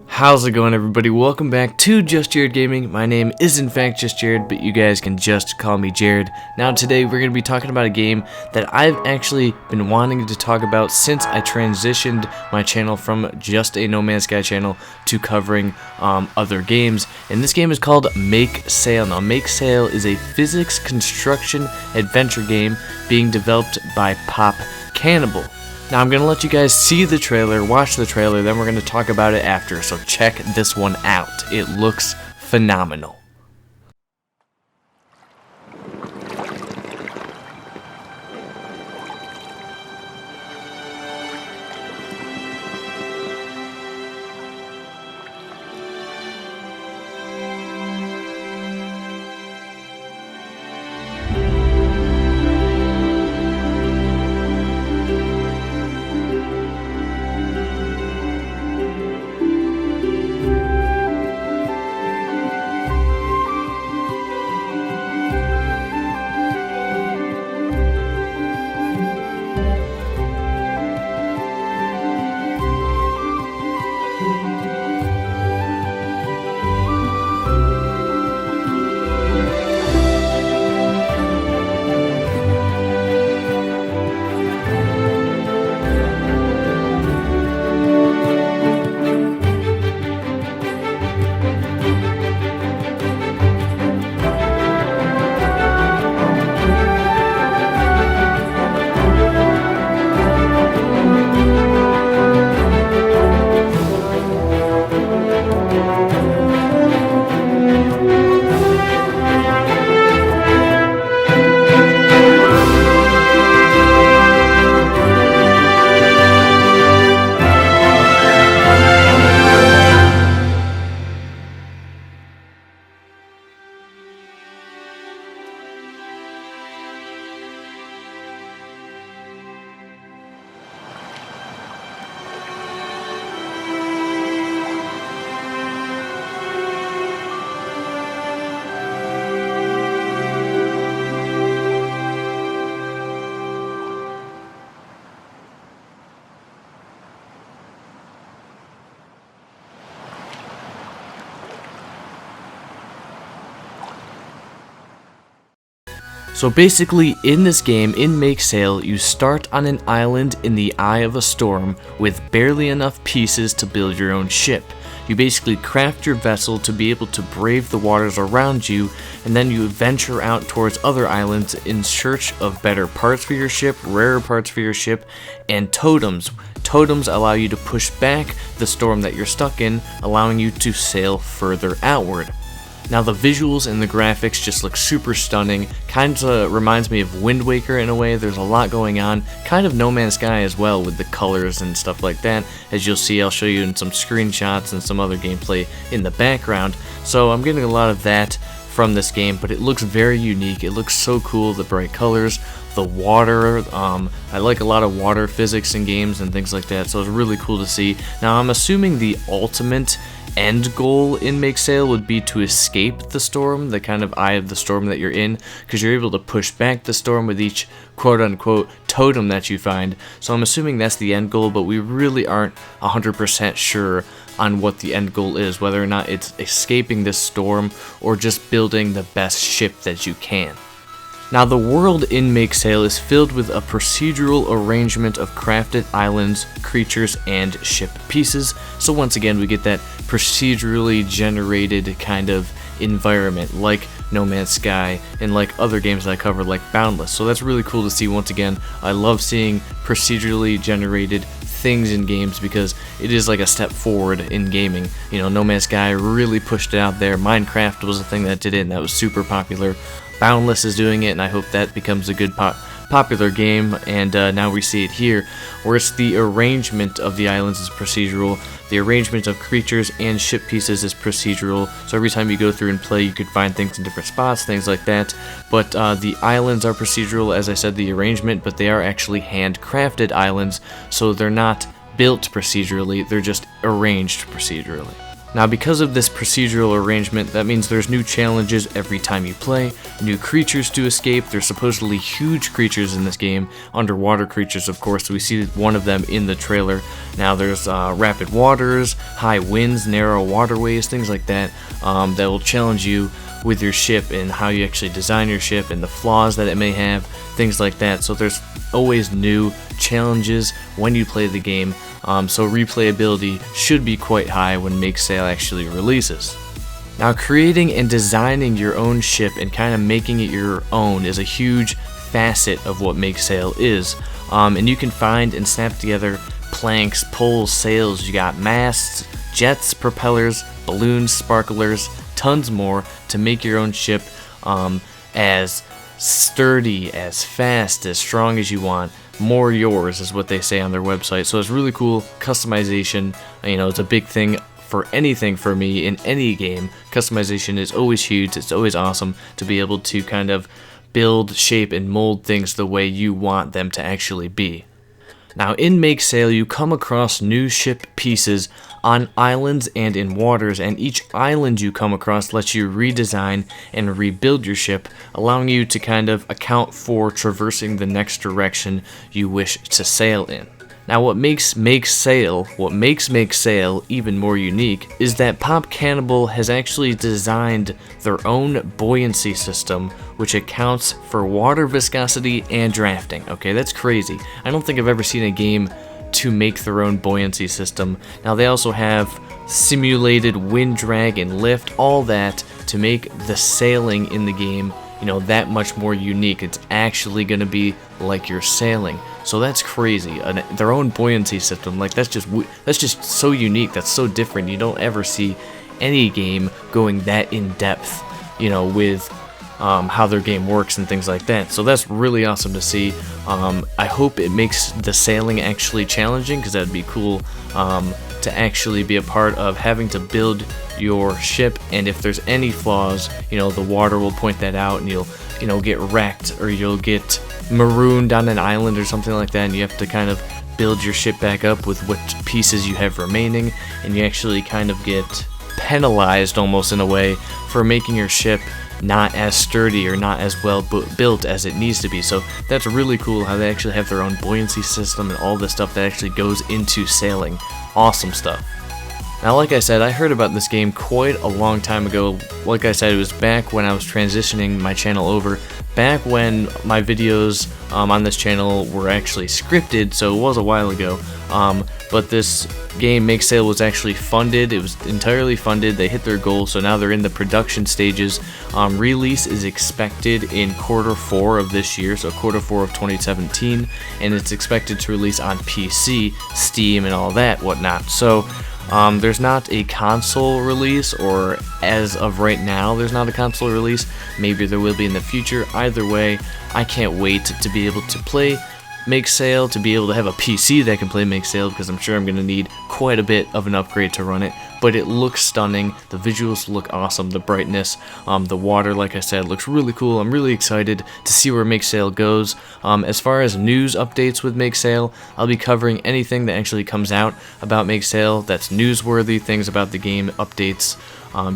How's it going, everybody? Welcome back to JustJarrod Gaming. My name is in fact JustJarrod, but you guys can just call me Jared. Now today we're going to be talking about a game that I've actually been wanting to talk about since I transitioned my channel from just a No Man's Sky channel to covering other games. And this game is called Make Sail. Now Make Sail is a physics construction adventure game being developed by Popcannibal. Now I'm going to let you guys see the trailer, watch the trailer, then we're going to talk about it after, so check this one out. It looks phenomenal. So basically, in this game, in Make Sail, you start on an island in the eye of a storm with barely enough pieces to build your own ship. You basically craft your vessel to be able to brave the waters around you, and then you venture out towards other islands in search of better parts for your ship, rarer parts for your ship, and totems. Totems allow you to push back the storm that you're stuck in, allowing you to sail further outward. Now the visuals and the graphics just look super stunning, kind of reminds me of Wind Waker in a way. There's a lot going on, kind of No Man's Sky as well with the colors and stuff like that. As you'll see, I'll show you in some screenshots and some other gameplay in the background. So I'm getting a lot of that from this game, but it looks very unique. It looks so cool, the bright colors, the water. I like a lot of water physics in games and things like that, so it's really cool to see. Now I'm assuming the ultimate end goal in Make Sail would be to escape the storm, the kind of eye of the storm that you're in, because you're able to push back the storm with each quote-unquote totem that you find. So I'm assuming that's the end goal, but we really aren't 100% sure on what the end goal is, whether or not it's escaping this storm or just building the best ship that you can. Now the world in Make Sail is filled with a procedural arrangement of crafted islands, creatures, and ship pieces. So once again we get that procedurally generated kind of environment like No Man's Sky and like other games that I covered like Boundless. So that's really cool to see. Once again, I love seeing procedurally generated things in games because it is like a step forward in gaming. You know, No Man's Sky really pushed it out there. Minecraft was a thing that did it, and that was super popular. Boundless is doing it, and I hope that becomes a good popular game, and now we see it here, where it's the arrangement of the islands is procedural, the arrangement of creatures and ship pieces is procedural, so every time you go through and play you could find things in different spots, things like that, but the islands are procedural, as I said, the arrangement, but they are actually handcrafted islands, so they're not built procedurally, they're just arranged procedurally. Now, because of this procedural arrangement, that means there's new challenges every time you play, new creatures to escape. There's supposedly huge creatures in this game, underwater creatures, of course. We see one of them in the trailer. Now, there's rapid waters, high winds, narrow waterways, things like that, that will challenge you with your ship and how you actually design your ship and the flaws that it may have, things like that. So there's always new challenges when you play the game. So replayability should be quite high when Make Sail actually releases. Now, creating and designing your own ship and kind of making it your own is a huge facet of what Make Sail is. And you can find and snap together planks, poles, sails. You got masts, jets, propellers, balloons, sparklers, tons more to make your own ship as sturdy, as fast, as strong as you want. More yours is what they say on their website. So it's really cool customization. You know, it's a big thing for anything for me in any game. Customization is always huge. It's always awesome to be able to kind of build, shape, and mold things the way you want them to actually be. Now, in Make Sail, you come across new ship pieces on islands and in waters, and each island you come across lets you redesign and rebuild your ship, allowing you to kind of account for traversing the next direction you wish to sail in. Now, what makes Make Sail even more unique is that Popcannibal has actually designed their own buoyancy system, which accounts for water viscosity and drafting. Okay, that's crazy. I don't think I've ever seen a game to make their own buoyancy system. Now, they also have simulated wind drag and lift, all that to make the sailing in the game, you know, that much more unique. It's actually going to be like you're sailing. So that's crazy. Their own buoyancy system, like that's just so unique. That's so different. You don't ever see any game going that in depth, you know, with how their game works and things like that. So that's really awesome to see. I hope it makes the sailing actually challenging, because that'd be cool to actually be a part of having to build your ship. And if there's any flaws, you know, the water will point that out, and you'll, you know, get wrecked, or you'll get marooned on an island or something like that, and you have to kind of build your ship back up with what pieces you have remaining, and you actually kind of get penalized almost in a way for making your ship not as sturdy or not as well built as it needs to be. So that's really cool how they actually have their own buoyancy system and all the stuff that actually goes into sailing. Awesome stuff. Now, like I said, I heard about this game quite a long time ago. Like I said, it was back when I was transitioning my channel over, back when my videos on this channel were actually scripted, so it was a while ago. But this game, Make Sail, was actually funded. It was entirely funded. They hit their goal, so now they're in the production stages. Release is expected in Q4 of this year, so Q4 of 2017, and it's expected to release on PC, Steam, and all that whatnot. So there's not a console release, or as of right now, there's not a console release. Maybe there will be in the future. Either way, I can't wait to be able to play Make Sail, to be able to have a PC that can play Make Sail, because I'm sure I'm going to need quite a bit of an upgrade to run it. But it looks stunning, the visuals look awesome, the brightness, the water, like I said, looks really cool. I'm really excited to see where Make Sail goes. As far as news updates with Make Sail, I'll be covering anything that actually comes out about Make Sail that's newsworthy, things about the game, updates,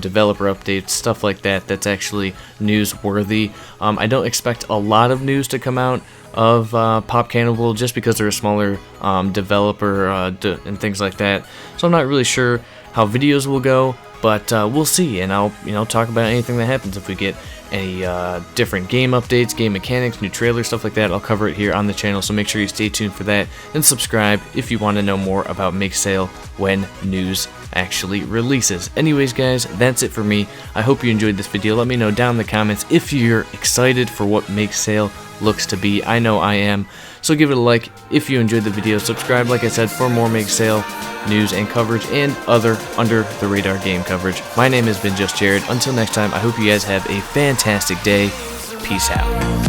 developer updates, stuff like that that's actually newsworthy. I don't expect a lot of news to come out of Popcannibal, just because they're a smaller developer and things like that. So I'm not really sure how videos will go, but we'll see, and I'll talk about anything that happens. If we get any different game updates, game mechanics, new trailers, stuff like that, I'll cover it here on the channel, so make sure you stay tuned for that, and subscribe if you want to know more about Make Sail when news actually releases. Anyways, guys, that's it for me. I hope you enjoyed this video. Let me know down in the comments if you're excited for what Make Sail looks to be. I know I am. So give it a like if you enjoyed the video. Subscribe, like I said, for more Make Sail news and coverage and other under the radar game coverage. My name has been JustJarrod. Until next time, I hope you guys have a fantastic day. Peace out.